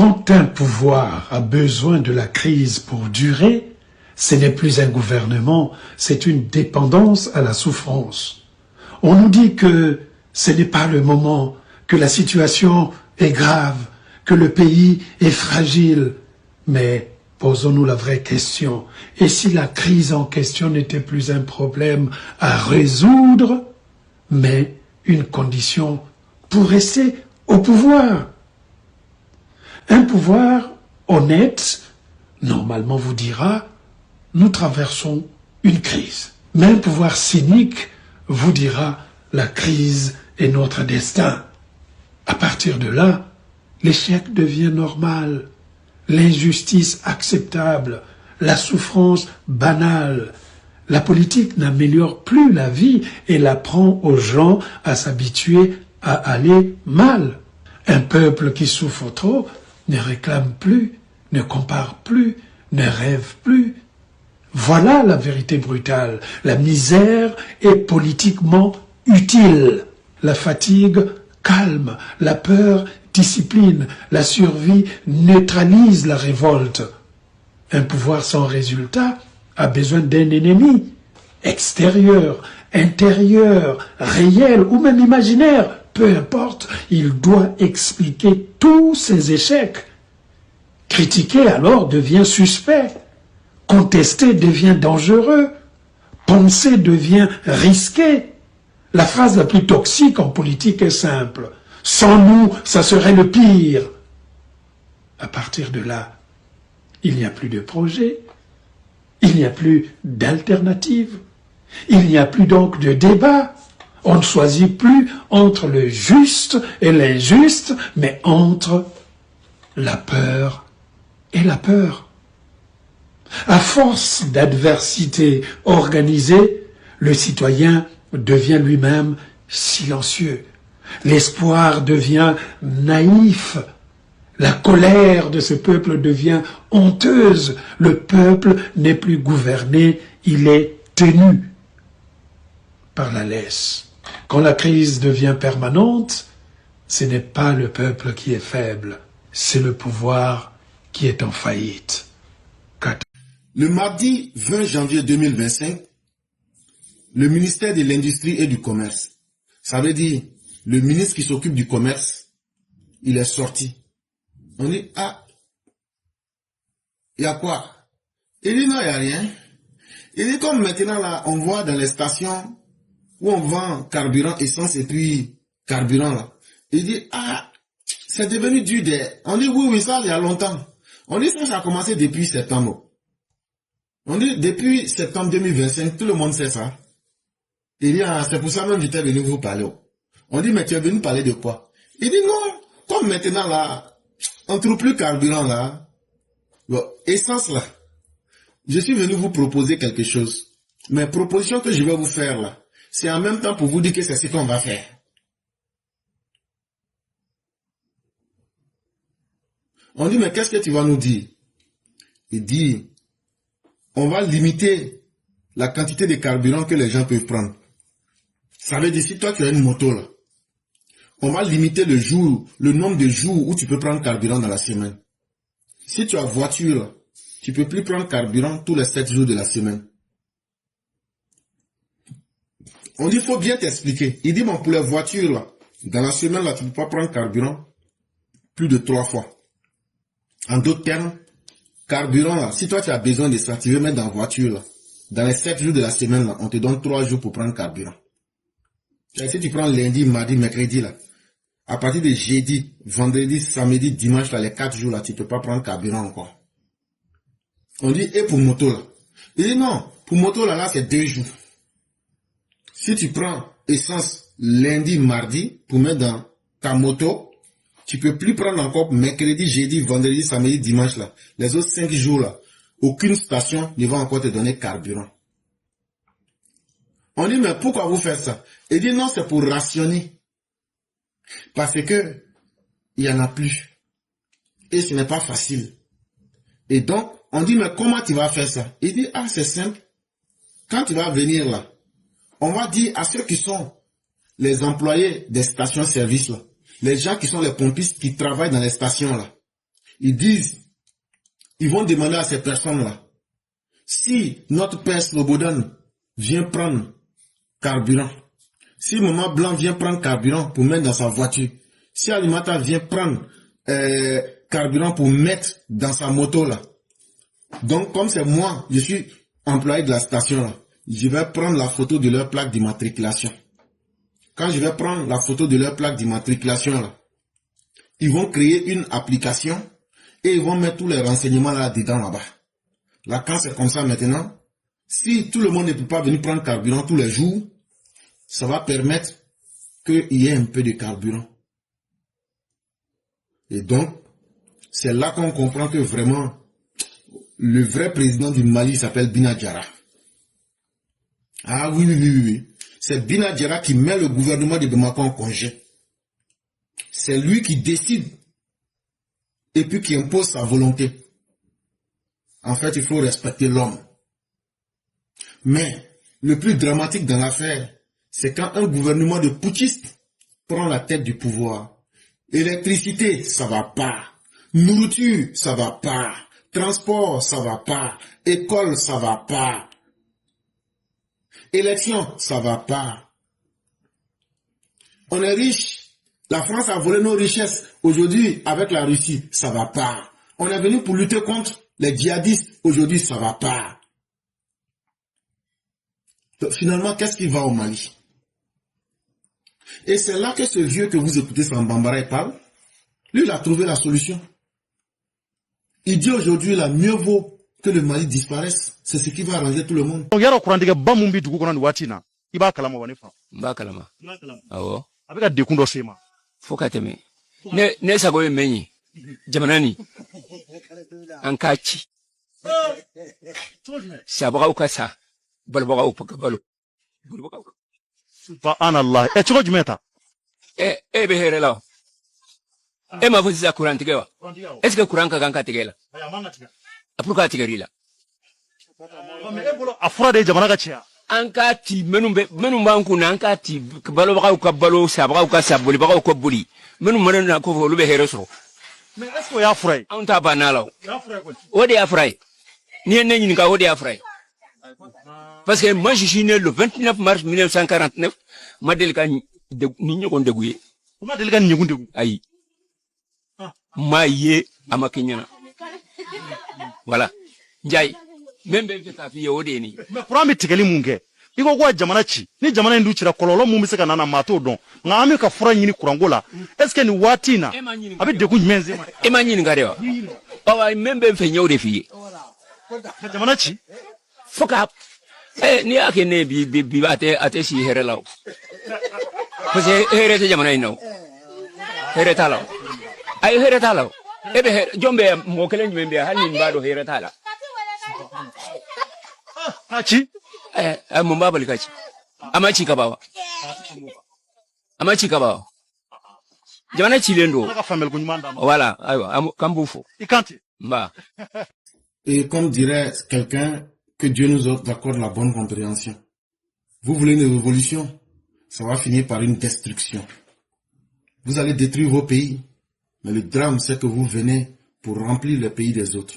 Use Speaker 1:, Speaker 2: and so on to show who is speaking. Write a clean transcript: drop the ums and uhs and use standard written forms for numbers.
Speaker 1: Quand un pouvoir a besoin de la crise pour durer, ce n'est plus un gouvernement, c'est une dépendance à la souffrance. On nous dit que ce n'est pas le moment, que la situation est grave, que le pays est fragile. Mais posons-nous la vraie question. Et si la crise en question n'était plus un problème à résoudre, mais une condition pour rester au pouvoir? Un pouvoir honnête, normalement vous dira, nous traversons une crise. Mais un pouvoir cynique vous dira, la crise est notre destin. À partir de là, l'échec devient normal, l'injustice acceptable, la souffrance banale. La politique n'améliore plus la vie et elle apprend aux gens à s'habituer à aller mal. Un peuple qui souffre trop ne réclame plus, ne compare plus, ne rêve plus. Voilà la vérité brutale. La misère est politiquement utile. La fatigue calme, la peur discipline, la survie neutralise la révolte. Un pouvoir sans résultat a besoin d'un ennemi, extérieur, intérieur, réel ou même imaginaire. Peu importe, il doit expliquer tous ses échecs. Critiquer alors devient suspect. Contester devient dangereux. Penser devient risqué. La phrase la plus toxique en politique est simple. Sans nous, ça serait le pire. À partir de là, il n'y a plus de projet. Il n'y a plus d'alternative. Il n'y a plus donc de débat. On ne choisit plus entre le juste et l'injuste, mais entre la peur et la peur. À force d'adversité organisée, le citoyen devient lui-même silencieux. L'espoir devient naïf. La colère de ce peuple devient honteuse. Le peuple n'est plus gouverné, il est tenu par la laisse. Quand la crise devient permanente, ce n'est pas le peuple qui est faible, c'est le pouvoir qui est en faillite.
Speaker 2: Le mardi 20 janvier 2025, le ministère de l'Industrie et du Commerce, ça veut dire le ministre qui s'occupe du commerce, il est sorti. On dit, ah, il y a quoi? Il dit, non, il n'y a rien. Il dit, comme maintenant, là, on voit dans les stations où on vend carburant, essence et puis carburant, là. Il dit, ah, c'est devenu dur. On dit, oui, oui, ça, il y a longtemps. On dit, ça a commencé depuis septembre. On dit, depuis septembre 2025, tout le monde sait ça. Il dit, ah, c'est pour ça même que j'étais venu vous parler. On dit, mais tu es venu parler de quoi? Il dit, non, comme maintenant, là, on ne trouve plus carburant, là. Bon, essence, là. Je suis venu vous proposer quelque chose. Mais proposition que je vais vous faire, là, c'est en même temps pour vous dire que c'est ce qu'on va faire. On dit, mais qu'est-ce que tu vas nous dire? Il dit, on va limiter la quantité de carburant que les gens peuvent prendre. Ça veut dire, si toi tu as une moto là, on va limiter le nombre de jours où tu peux prendre carburant dans la semaine. Si tu as voiture là, tu peux plus prendre carburant tous les 7 jours de la semaine. On dit, il faut bien t'expliquer. Il dit, bon, pour les voitures là, dans la semaine là, tu ne peux pas prendre carburant plus de 3 fois. En d'autres termes, carburant là, si toi tu as besoin de ça, tu veux mettre dans la voiture là, dans les 7 jours de la semaine là, on te donne 3 jours pour prendre carburant. Et si tu prends lundi, mardi, mercredi là, à partir de jeudi, vendredi, samedi, dimanche là, les 4 jours là, tu ne peux pas prendre carburant encore. On dit, et pour moto là? Il dit non, pour moto là, c'est 2 jours. Si tu prends essence lundi, mardi, pour mettre dans ta moto, tu peux plus prendre encore mercredi, jeudi, vendredi, samedi, dimanche là. Les autres 5 jours là, aucune station ne va encore te donner carburant. On dit, mais pourquoi vous faites ça? Il dit, non, c'est pour rationner. Parce que, il n'y en a plus. Et ce n'est pas facile. Et donc, on dit, mais comment tu vas faire ça? Il dit, ah, c'est simple. Quand tu vas venir là, on va dire à ceux qui sont les employés des stations-service là, les gens qui sont les pompistes qui travaillent dans les stations là, ils vont demander à ces personnes-là, si notre père Slobodan vient prendre carburant, si Maman Blanc vient prendre carburant pour mettre dans sa voiture, si Alimata vient prendre carburant pour mettre dans sa moto là, donc comme c'est moi, je suis employé de la station là, je vais prendre la photo de leur plaque d'immatriculation. Quand je vais prendre la photo de leur plaque d'immatriculation là, ils vont créer une application et ils vont mettre tous les renseignements là-dedans là-bas. Là, quand c'est comme ça maintenant, si tout le monde ne peut pas venir prendre carburant tous les jours, ça va permettre qu'il y ait un peu de carburant. Et donc, c'est là qu'on comprend que vraiment, le vrai président du Mali s'appelle Binadjara. Ah oui, oui, oui, oui. C'est Binadjara qui met le gouvernement de Bamako en congé. C'est lui qui décide et puis qui impose sa volonté. En fait, il faut respecter l'homme. Mais le plus dramatique dans l'affaire, c'est quand un gouvernement de putschistes prend la tête du pouvoir. Électricité, ça va pas. Nourriture, ça va pas. Transport, ça va pas. École, ça va pas. Élection, ça va pas. On est riche. La France a volé nos richesses. Aujourd'hui, avec la Russie, ça va pas. On est venu pour lutter contre les djihadistes. Aujourd'hui, ça va pas. Donc, finalement, qu'est-ce qui va au Mali? Et c'est là que ce vieux que vous écoutez, Sambambara, il parle. Lui, il a trouvé la solution. Il dit aujourd'hui, là, mieux vaut que le Mali disparaisse. C'est ce qui va arranger tout le monde.
Speaker 3: Bakalama. Awo. Fokateme. Ne sagoye menyi. Jamanani. Ankachi. Sabaga ukasa. Balbaga upakabalo.
Speaker 4: Subhanallah. Chiko jumeta.
Speaker 3: Behere lao. Ma fuzi za Quran tigewa. Est-ce que Quran ka ganka tigela? Apuka tigerila.
Speaker 4: Afura de jamana gachia.
Speaker 3: Ankati menumba nkuna ankati balo baka ukabalo sabaga ukasabuli baka ukabuli. Menumba na ko lube hereso.
Speaker 4: Mais est-ce que ya afura?
Speaker 3: Anta banalo.
Speaker 4: Ya afura quoi?
Speaker 3: Odi afura. Ni nenyi ka odi afura. Parce que moi je suis né le 29 mars 1949, Madel ka ni nyoko ndegouye.
Speaker 4: Madel ka nyoko ndegou.
Speaker 3: Ayi. Maye amakinyana. Voilà. Njai. Membe feta fi yodeni.
Speaker 4: Mais pour ami tikeli munge. Iko kwa jamana chi. Ni jamana nduchira kololo mumiseka nana mato don. Ngami ka fura nyini kurangola. Est-ce que ni watina? Abi deku nyenze ma.
Speaker 3: Nyini ngarewa. Bawa membe fe nyode fi.
Speaker 4: Jamana chi.
Speaker 3: Foka. Ni ake ne bi ate si here lao. Parce que here te jamana ino. Here tala. Ay here tala. Ebe jombe mokele nyembe hani mbado here tala.
Speaker 4: Hachi?
Speaker 3: Mumba balikachi. Amachi kabawa. Amachi kabawa. Jamana chilendo. Voilà, aywa, kambufo.
Speaker 4: Ikanti.
Speaker 3: Mba.
Speaker 2: Et comme dirait quelqu'un, que Dieu nous accorde la bonne compréhension. Vous voulez une révolution, ça va finir par une destruction. Vous allez détruire vos pays, mais le drame c'est que vous venez pour remplir les pays des autres.